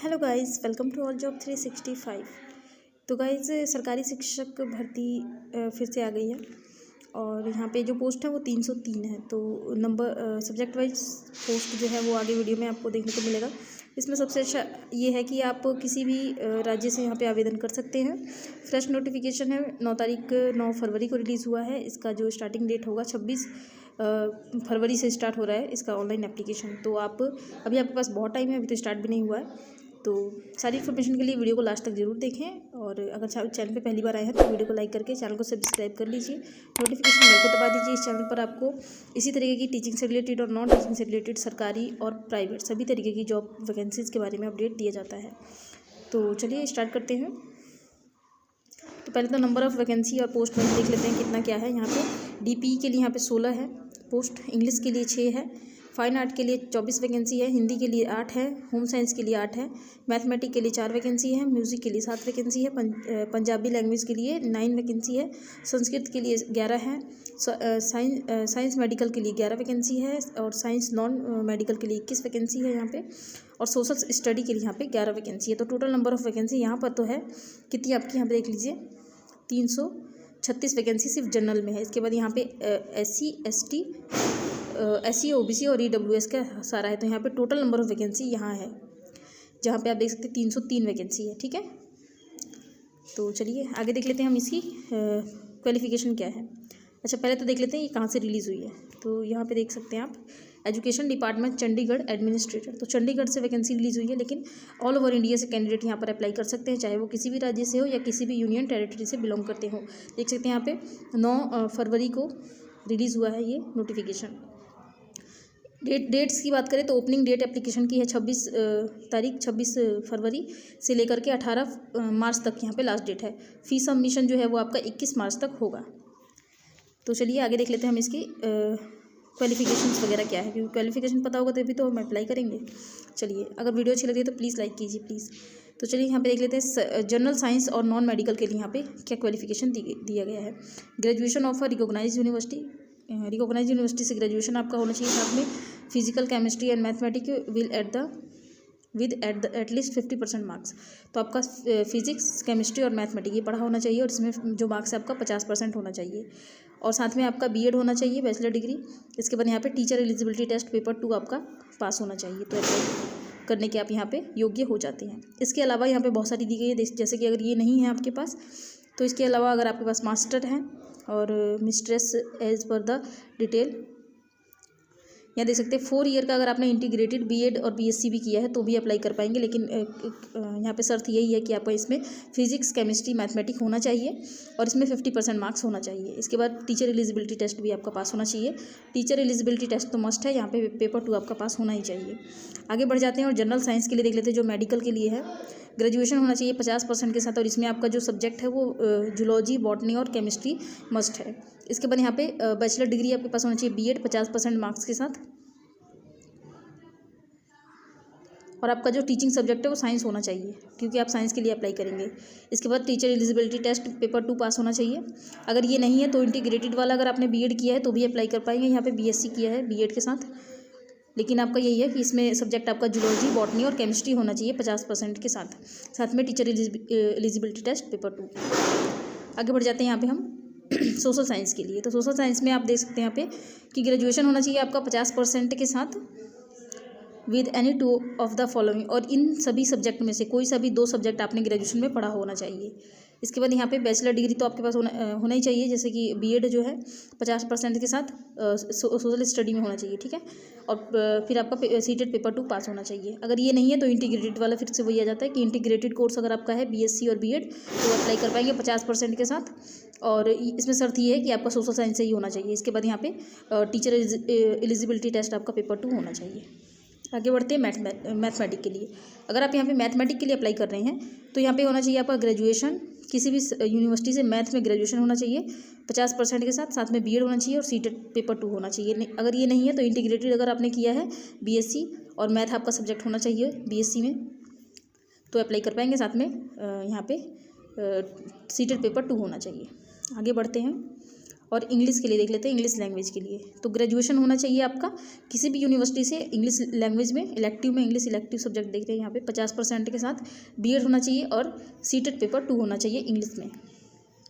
Hello guys, welcome to all job 365। तो guys, सरकारी शिक्षक भर्ती फिर से आ गई है और यहाँ पे जो पोस्ट है वो 303 है। तो नंबर सब्जेक्ट वाइज पोस्ट जो है वो आगे वीडियो में आपको देखने को मिलेगा। इसमें सबसे अच्छा ये है कि आप किसी भी राज्य से यहाँ पे आवेदन कर सकते हैं। फ्रेश नोटिफिकेशन है, 9 फरवरी को रिलीज़ हुआ है। इसका जो स्टार्टिंग डेट होगा 26 फरवरी से स्टार्ट हो रहा है इसका ऑनलाइन एप्लीकेशन। तो अभी आपके पास बहुत टाइम है, अभी तो स्टार्ट भी नहीं हुआ है। तो सारी इन्फॉर्मेशन के लिए वीडियो को लास्ट तक जरूर देखें और अगर चैनल पे पहली बार आए हैं तो वीडियो को लाइक करके चैनल को सब्सक्राइब कर लीजिए। नोटिफिकेशन बेल को दबा दीजिए। इस चैनल पर आपको इसी तरीके की टीचिंग से रिलेटेड और नॉन टीचिंग से रिलेटेड सरकारी और प्राइवेट सभी तरीके की जॉब वैकेंसीज़ के बारे में अपडेट दिया जाता है। तो चलिए स्टार्ट करते हैं। तो पहले तो नंबर ऑफ़ वैकेंसी और पोस्ट वाइज देख लेते हैं कितना क्या है। यहाँ पे DPE के लिए यहाँ पे 16 है पोस्ट, इंग्लिश के लिए 6 है, फाइन आर्ट के लिए 24 वैकेंसी है, हिंदी के लिए 8 है, होम साइंस के लिए 8 है, मैथमेटिक के लिए 4 वैकेंसी है, म्यूज़िक के लिए 7 वैकेंसी है, पंजाबी लैंग्वेज के लिए 9 वैकेंसी है, संस्कृत के लिए 11 है, साइंस मेडिकल के लिए 11 वैकेंसी है और साइंस नॉन मेडिकल के लिए 21 वैकेंसी है यहाँ पे, और सोशल स्टडी के लिए यहाँ पे 11 वैकेंसी है। तो टोटल नंबर ऑफ़ वैकेंसी यहाँ पर तो है कितनी आपकी, यहाँ पे देख लीजिए 336 वैकेंसी सिर्फ जनरल में है। इसके बाद यहाँ पे SC ST SC OBC और EWS का सारा है। तो यहाँ पे टोटल नंबर ऑफ़ वैकेंसी यहाँ है जहाँ पे आप देख सकते हैं 303 वैकेंसी है। ठीक है, तो चलिए आगे देख लेते हैं हम इसकी क्वालिफ़िकेशन क्या है। अच्छा, पहले तो देख लेते हैं ये कहाँ से रिलीज़ हुई है। तो यहाँ पे देख सकते हैं आप, एजुकेशन डिपार्टमेंट चंडीगढ़ एडमिनिस्ट्रेटर। तो चंडीगढ़ से वैकेंसी रिलीज़ हुई है, लेकिन ऑल ओवर इंडिया से कैंडिडेट यहाँ पर अप्लाई कर सकते हैं, चाहे वो किसी भी राज्य से हो या किसी भी यूनियन टेरिटरी से बिलोंग करते हो। देख सकते हैं यहाँ पे 9 फरवरी को रिलीज़ हुआ है ये नोटिफिकेशन। डेट्स की बात करें तो ओपनिंग डेट एप्लीकेशन की है 26 फरवरी से लेकर के 18 मार्च तक यहाँ पे लास्ट डेट है। फीस सबमिशन जो है वो आपका 21 मार्च तक होगा। तो चलिए आगे देख लेते हैं हम इसकी क्वालिफिकेशंस वगैरह क्या है, क्योंकि क्वालिफिकेशन पता होगा तभी तो हम अप्लाई करेंगे। चलिए, अगर वीडियो अच्छी लगी है तो प्लीज़ लाइक कीजिए प्लीज़। तो चलिए यहाँ पे देख लेते हैं जनरल साइंस और नॉन मेडिकल के लिए यहाँ पे क्या क्वालिफिकेशन दिया गया है। Graduation of a recognized university से ग्रेजुएशन आपका होना चाहिए। साथ में physical chemistry and mathematics with at least 50% marks. तो आपका फिजिक्स केमिस्ट्री और मैथमेटिक्स ये पढ़ा होना चाहिए और इसमें जो मार्क्स है आपका 50% होना चाहिए, और साथ में आपका BEd होना चाहिए, बैचलर डिग्री। इसके बाद यहाँ पे टीचर एलिजिबिलिटी टेस्ट पेपर 2 आपका पास होना चाहिए, तो अप्लाई करने के आप यहाँ पे योग्य हो जाते हैं। इसके अलावा यहाँ पे बहुत सारी दी गई है, जैसे कि अगर ये नहीं है आपके पास तो इसके अलावा अगर आपके पास मास्टर है और mistress as per the detail, यहाँ देख सकते हैं 4 ईयर का अगर आपने इंटीग्रेटेड BEd और BSc भी किया है तो भी अप्लाई कर पाएंगे, लेकिन यहाँ पे शर्त यही है कि आपका इसमें फिजिक्स केमिस्ट्री मैथमेटिक्स होना चाहिए और इसमें 50% मार्क्स होना चाहिए। इसके बाद टीचर एलिजिबिलिटी टेस्ट भी आपका पास होना चाहिए। टीचर एलिजिबिलिटी टेस्ट तो मस्ट है, यहाँ पे पेपर 2 आपका पास होना ही चाहिए। आगे बढ़ जाते हैं और जनरल साइंस के लिए देख लेते हैं। जो मेडिकल के लिए है, ग्रेजुएशन होना चाहिए 50% के साथ, और इसमें आपका जो सब्जेक्ट है वो जूलॉजी, बॉटनी और केमिस्ट्री मस्ट है। इसके बाद यहाँ पे बैचलर डिग्री आपके पास होना चाहिए BEd 50% मार्क्स के साथ, और आपका जो टीचिंग सब्जेक्ट है वो साइंस होना चाहिए क्योंकि आप साइंस के लिए अप्लाई करेंगे। इसके बाद टीचर एलिजिबिलिटी टेस्ट पेपर 2 पास होना चाहिए। अगर ये नहीं है तो इंटीग्रेटेड वाला अगर आपने BEd किया है तो भी अप्लाई कर पाएंगे। यहाँ पे BSc किया है BEd के साथ, लेकिन आपका यही है कि इसमें सब्जेक्ट आपका जूलॉजी, बॉटनी और केमिस्ट्री होना चाहिए 50% के साथ में टीचर एलिजिबिलिटी टेस्ट पेपर 2। आगे बढ़ जाते हैं यहाँ पे हम सोशल साइंस के लिए। तो सोशल साइंस में आप देख सकते हैं यहाँ पे कि ग्रेजुएशन होना चाहिए आपका 50% के साथ with any 2 of the following, और इन सभी सब्जेक्ट में से कोई सा भी 2 सब्जेक्ट आपने ग्रेजुएशन में पढ़ा होना चाहिए। इसके बाद यहाँ पे बैचलर डिग्री तो आपके पास होना ही चाहिए, जैसे कि BEd जो है 50% के साथ सोशल स्टडी में होना चाहिए। ठीक है, और फिर आपका CTET पेपर 2 पास होना चाहिए। अगर ये नहीं है तो इंटीग्रेटेड वाला फिर से वही आ जाता है कि इंटीग्रेटेड कोर्स अगर आपका है BSc और BEd तो अप्लाई कर पाएंगे 50% के साथ, और इसमें शर्त ये है कि आपका सोशल साइंस से ही होना चाहिए। इसके बाद यहाँ पे टीचर एलिजिबिलिटी टेस्ट आपका पेपर 2 होना चाहिए। आगे बढ़ते हैं मैथमेटिक्स के लिए। अगर आप यहाँ पे मैथमेटिक्स के लिए अप्लाई कर रहे हैं तो यहाँ पे होना चाहिए आपका ग्रेजुएशन, किसी भी यूनिवर्सिटी से मैथ में ग्रेजुएशन होना चाहिए 50% के साथ में BEd होना चाहिए और CTET पेपर 2 होना चाहिए। अगर ये नहीं है तो इंटीग्रेटेड अगर आपने किया है BSc और मैथ आपका सब्जेक्ट होना चाहिए BSc में तो अप्लाई कर पाएंगे। साथ में यहाँ पे CTET पेपर 2 होना चाहिए। आगे बढ़ते हैं और इंग्लिश के लिए देख लेते हैं, इंग्लिश लैंग्वेज के लिए तो ग्रेजुएशन होना चाहिए आपका किसी भी यूनिवर्सिटी से इंग्लिश लैंग्वेज में, इलेक्टिव में इंग्लिश इलेक्टिव सब्जेक्ट देख रहे हैं यहाँ पे 50% के साथ बीएड होना चाहिए और सीटेट पेपर 2 होना चाहिए इंग्लिश में।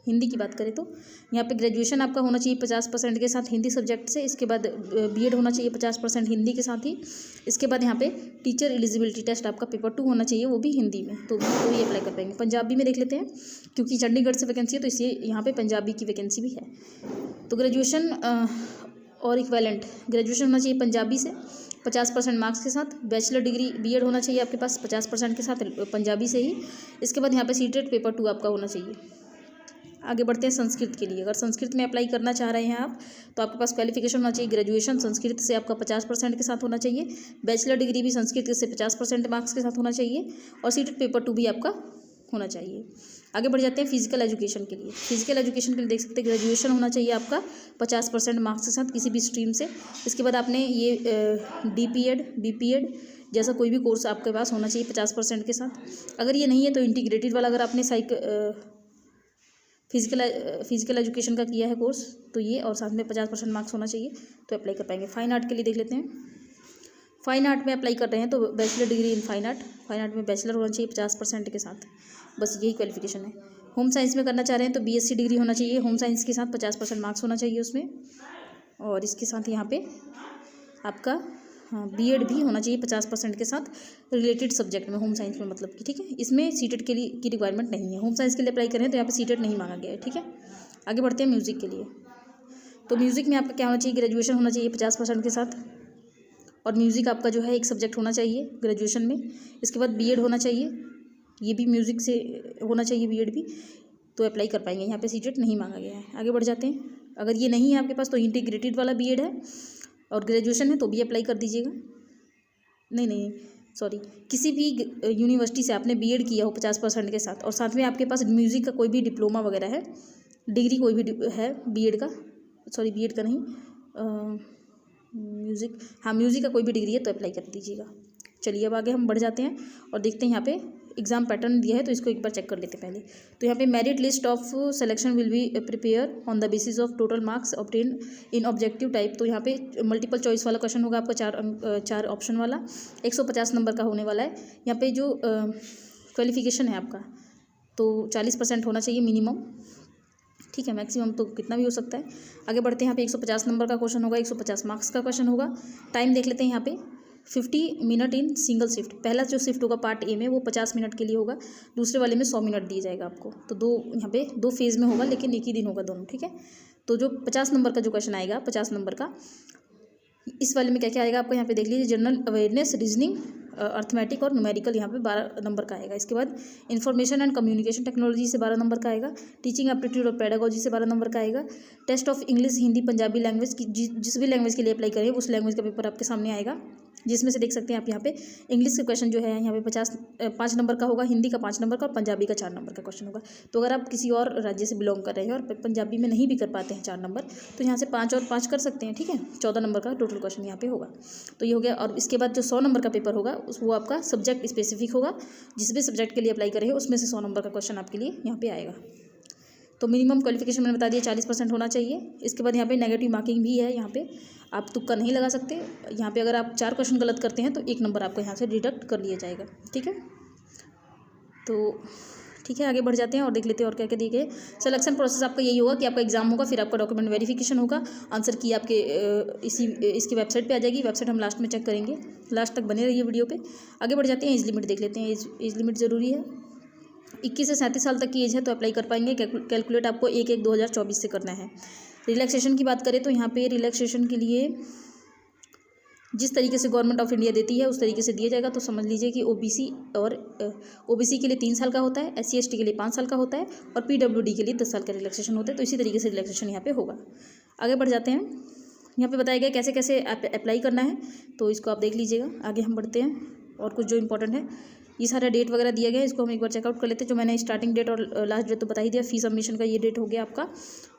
हिंदी की बात करें तो यहाँ पे ग्रेजुएशन आपका होना चाहिए 50% के साथ हिंदी सब्जेक्ट से, इसके बाद बीएड होना चाहिए 50% हिंदी के साथ ही, इसके बाद यहाँ पे टीचर एलिजिबिलिटी टेस्ट आपका पेपर 2 होना चाहिए वो भी हिंदी में, तो ये अप्लाई कर पाएंगे। पंजाबी में देख लेते हैं क्योंकि चंडीगढ़ से वैकेंसी है तो इसलिए यहाँ पे पंजाबी की वैकेंसी भी है। तो ग्रेजुएशन और इक्वेलेंट ग्रेजुएशन होना चाहिए पंजाबी से 50% मार्क्स के साथ, बैचलर डिग्री बीएड होना चाहिए आपके पास 50% के साथ पंजाबी से ही, इसके बाद यहाँ पे सीटेट पेपर 2 आपका होना चाहिए। आगे बढ़ते हैं संस्कृत के लिए। अगर संस्कृत में अप्लाई करना चाह रहे हैं आप तो आपके पास क्वालिफिकेशन होना चाहिए ग्रेजुएशन संस्कृत से आपका 50% के साथ होना चाहिए, बैचलर डिग्री भी संस्कृत से 50% मार्क्स के साथ होना चाहिए और सीटेट पेपर 2 भी आपका होना चाहिए। आगे बढ़ जाते हैं फिजिकल एजुकेशन के लिए। फिजिकल एजुकेशन के लिए देख सकते हैं ग्रेजुएशन होना चाहिए आपका 50% मार्क्स के साथ किसी भी स्ट्रीम से, इसके बाद आपने ये डीपीएड बीपीएड जैसा कोई भी कोर्स आपके पास होना चाहिए 50% के साथ। अगर ये नहीं है तो इंटीग्रेटेड वाला अगर आपने फिजिकल एजुकेशन का किया है कोर्स तो ये और साथ में 50% मार्क्स होना चाहिए तो अप्लाई कर पाएंगे। फाइन आर्ट के लिए देख लेते हैं। फाइन आर्ट में अप्लाई कर रहे हैं तो bachelor degree in fine art में बैचलर होना चाहिए 50% के साथ, बस यही क्वालिफिकेशन है। होम साइंस में करना चाह रहे हैं तो बीएससी डिग्री होना चाहिए होम साइंस के साथ 50% मार्क्स होना चाहिए उसमें, और इसके साथ यहाँ पे आपका बीएड भी होना चाहिए 50% के साथ रिलेटेड सब्जेक्ट में होम साइंस में, मतलब कि ठीक है। इसमें सीटेट के लिए की रिक्वायरमेंट नहीं है, होम साइंस के लिए अप्लाई करें तो यहाँ पे सीटेट नहीं मांगा गया है, ठीक है। आगे बढ़ते हैं म्यूज़िक के लिए। तो म्यूज़िक में आपका क्या होना चाहिए ग्रेजुएशन होना चाहिए 50% के साथ और म्यूज़िक आपका जो है एक सब्जेक्ट होना चाहिए ग्रेजुएशन में, इसके बाद बीएड होना चाहिए, ये भी म्यूज़िक से होना चाहिए बीएड भी, तो अप्लाई कर पाएंगे। यहाँ पे सीटेट नहीं मांगा गया है। आगे बढ़ जाते हैं। अगर ये नहीं है आपके पास तो इंटीग्रेटेड वाला बीएड है और ग्रेजुएशन है तो भी अप्लाई कर दीजिएगा। नहीं सॉरी, किसी भी यूनिवर्सिटी से आपने बीएड किया हो 50% के साथ और साथ में आपके पास म्यूज़िक का कोई भी डिप्लोमा वगैरह है, डिग्री कोई भी है बीएड का, सॉरी बीएड का नहीं, म्यूज़िक का कोई भी डिग्री है तो अप्लाई कर दीजिएगा। चलिए अब आगे हम बढ़ जाते हैं और देखते हैं यहाँ पे एग्जाम पैटर्न दिया है तो इसको एक बार चेक कर लेते हैं पहले। तो यहाँ पे merit list of selection will be prepare on the basis of total marks obtain in objective type. तो यहाँ पे मल्टीपल चॉइस वाला क्वेश्चन होगा आपका, चार ऑप्शन वाला, 150 नंबर का होने वाला है। यहाँ पे जो क्वालिफिकेशन है आपका तो 40% होना चाहिए मिनिमम, ठीक है, मैक्सिमम तो कितना भी हो सकता है। आगे बढ़ते हैं। यहाँ पे 150 नंबर का क्वेश्चन होगा, 150 मार्क्स का क्वेश्चन होगा। टाइम देख लेते हैं यहाँ पे 50 मिनट इन सिंगल शिफ्ट। पहला जो शिफ्ट होगा पार्ट ए में वो 50 मिनट के लिए होगा, दूसरे वाले में 100 मिनट दिया जाएगा आपको। तो यहाँ पे 2 फेज़ में होगा लेकिन एक ही दिन होगा दोनों, ठीक है। तो जो 50 नंबर का जो क्वेश्चन आएगा 50 नंबर का, इस वाले में क्या क्या आएगा आपको यहाँ पे देख लीजिए। जनरल अवेयरनेस, रीजनिंग, अर्थमेटिक और न्यूमेरिकल यहाँ पे 12 नंबर का आएगा। इसके बाद इंफॉर्मेशन एंड कम्युनिकेशन टेक्नोलॉजी से 12 नंबर का आएगा। टीचिंग एप्टीट्यूड और पेडागोजी से 12 नंबर का आएगा। Test of English, Hindi, Punjabi language की जिस भी लैंग्वेज के लिए अप्लाई करें उस लैंग्वेज का पेपर आपके सामने आएगा, जिसमें से देख सकते हैं आप यहाँ पे इंग्लिश का क्वेश्चन जो है यहाँ पे 5 नंबर का होगा, हिंदी का 5 नंबर का और पंजाबी का 4 नंबर का क्वेश्चन होगा। तो अगर आप किसी और राज्य से बिलोंग कर रहे हैं और पंजाबी में नहीं भी कर पाते हैं 4 नंबर, तो यहाँ से 5 और 5 कर सकते हैं, ठीक है। 14 नंबर का टोटल क्वेश्चन यहाँ पे होगा। तो ये हो गया। और इसके बाद जो 100 नंबर का पेपर होगा वो आपका सब्जेक्ट स्पेसिफिक होगा, जिस भी सब्जेक्ट के लिए अप्लाई करें उसमें से 100 नंबर का क्वेश्चन आपके लिए यहाँ पे आएगा। तो मिनिमम क्वालिफिकेशन मैंने बता दिया 40% होना चाहिए। इसके बाद यहाँ पे नेगेटिव मार्किंग भी है, यहाँ पे आप तुक्का नहीं लगा सकते। यहाँ पे अगर आप 4 क्वेश्चन गलत करते हैं तो 1 नंबर आपको यहाँ से डिडक्ट कर लिया जाएगा, ठीक है। तो ठीक है, आगे बढ़ जाते हैं और देख लेते हैं और क्या क्या दिए गए। सिलेक्शन प्रोसेस आपका यही होगा कि आपका एग्जाम होगा, फिर आपका डॉक्यूमेंट वेरिफिकेशन होगा, आंसर की आपके इसकी वेबसाइट पे आ जाएगी। वेबसाइट हम लास्ट में चेक करेंगे, लास्ट तक बने रहिए वीडियो पे। आगे बढ़ जाते हैं। एज लिमिट देख लेते हैं। एज लिमिट ज़रूरी है, 21 से 37 साल तक की एज है तो अप्लाई कर पाएंगे। कैलकुलेट आपको 1/1/2024 से करना है। रिलैक्सेशन की बात करें तो यहाँ पे रिलैक्सेशन के लिए जिस तरीके से गवर्नमेंट ऑफ इंडिया देती है उस तरीके से दिया जाएगा। तो समझ लीजिए कि ओबीसी के लिए 3 साल का होता है, SC ST के लिए 5 साल का होता है और PWD के लिए 10 साल का रिलैक्सेशन होता है। तो इसी तरीके से रिलैक्सेशन यहाँ पे होगा। आगे बढ़ जाते हैं। यहाँ पे बताया गया कैसे कैसे अप्लाई करना है, तो इसको आप देख लीजिएगा। आगे हम बढ़ते हैं और कुछ जो इंपॉर्टेंट है, ये सारा डेट वगैरह दिया गया है, इसको हम एक बार चेकआउट कर लेते हैं। जो मैंने स्टार्टिंग डेट और लास्ट डेट तो बता ही दिया। फी सबमिशन का ये डेट हो गया आपका,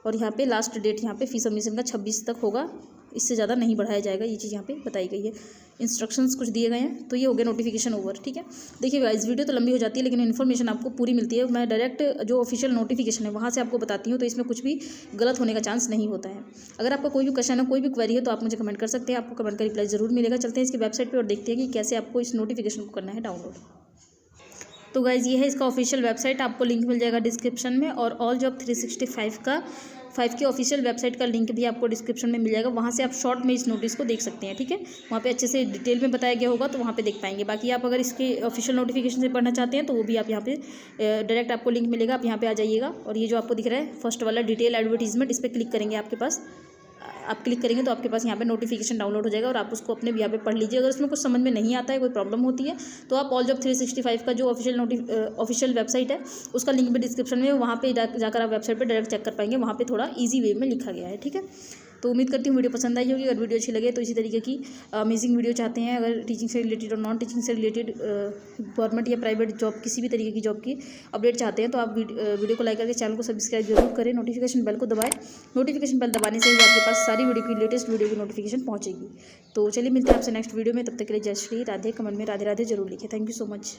और यहाँ पे लास्ट डेट यहाँ पे फी सबमिशन का 26 तक होगा। इससे ज़्यादा नहीं बढ़ाया जाएगा, ये चीज़ यहाँ पे बताई गई है। इंस्ट्रक्शंस कुछ दिए गए हैं। तो ये हो गया नोटिफिकेशन ओवर, ठीक है। देखिए गाइस, वीडियो तो लंबी हो जाती है लेकिन इन्फॉर्मेशन आपको पूरी मिलती है। मैं डायरेक्ट जो ऑफिशियल नोटिफिकेशन है वहाँ से आपको बताती हूँ, तो इसमें कुछ भी गलत होने का चांस नहीं होता है। अगर आपका कोई भी क्वेश्चन है, कोई भी क्वेरी है, तो आप मुझे कमेंट कर सकते हैं, आपको कमेंट का रिप्लाई ज़रूर मिलेगा। चलते हैं इसकी वेबसाइट पर और देखते हैं कि कैसे आपको इस नोटिफिकेशन को करना है डाउनलोड। तो गाइज़ ये है इसका ऑफिशियल वेबसाइट, आपको लिंक मिल जाएगा डिस्क्रिप्शन में, और ऑल जॉब 365 का 5 की ऑफिशियल वेबसाइट का लिंक भी आपको डिस्क्रिप्शन में मिल जाएगा। वहाँ से आप शॉर्ट में इस नोटिस को देख सकते हैं, ठीक है। वहाँ पे अच्छे से डिटेल में बताया गया होगा, तो वहाँ पे देख पाएंगे। बाकी आप अगर इसके ऑफिशियल नोटिफिकेशन से पढ़ना चाहते हैं तो वो भी आप यहाँ पे डायरेक्ट आपको लिंक मिलेगा, आप यहाँ पे आ जाइएगा। और ये जो आपको दिख रहा है फर्स्ट वाला डिटेल एडवर्टीजमेंट, इस पर क्लिक करेंगे, आपके पास आप क्लिक करेंगे तो आपके पास यहाँ पे नोटिफिकेशन डाउनलोड हो जाएगा और आप उसको अपने यहाँ पे पढ़ लीजिए। अगर उसमें कुछ समझ में नहीं आता है, कोई प्रॉब्लम होती है, तो आप ऑल जॉब 365 का जो ऑफिशियल वेबसाइट है उसका लिंक भी डिस्क्रिप्शन में, वहाँ पे जाकर आप वेबसाइट पे डायरेक्ट चेक कर पाएंगे। वहाँ पे थोड़ा ईजी वे में लिखा गया है, ठीक है। तो उम्मीद करती हूँ वीडियो पसंद आई होगी। अगर वीडियो अच्छी लगे तो इसी तरीके की अमेजिंग वीडियो चाहते हैं, अगर टीचिंग से रिलेटेड और नॉन टीचिंग से रिलेटेड गवर्नमेंट या प्राइवेट जॉब, किसी भी तरीके की जॉब की अपडेट चाहते हैं, तो आप वीडियो को लाइक करके चैनल को सब्सक्राइब जरूर करें, नोटिफिकेशन बेल को दबाएं। नोटिफिकेशन बेल दबाने से ही आपके पास सारी वीडियो की लेटेस्ट वीडियो की नोटिफिकेशन पहुँचेगी। तो चलिए मिलते हैं आपसे नेक्स्ट वीडियो में, तब तक के लिए जय श्री राधे। कमेंट में राधे राधे जरूर लिखें। Thank you so much.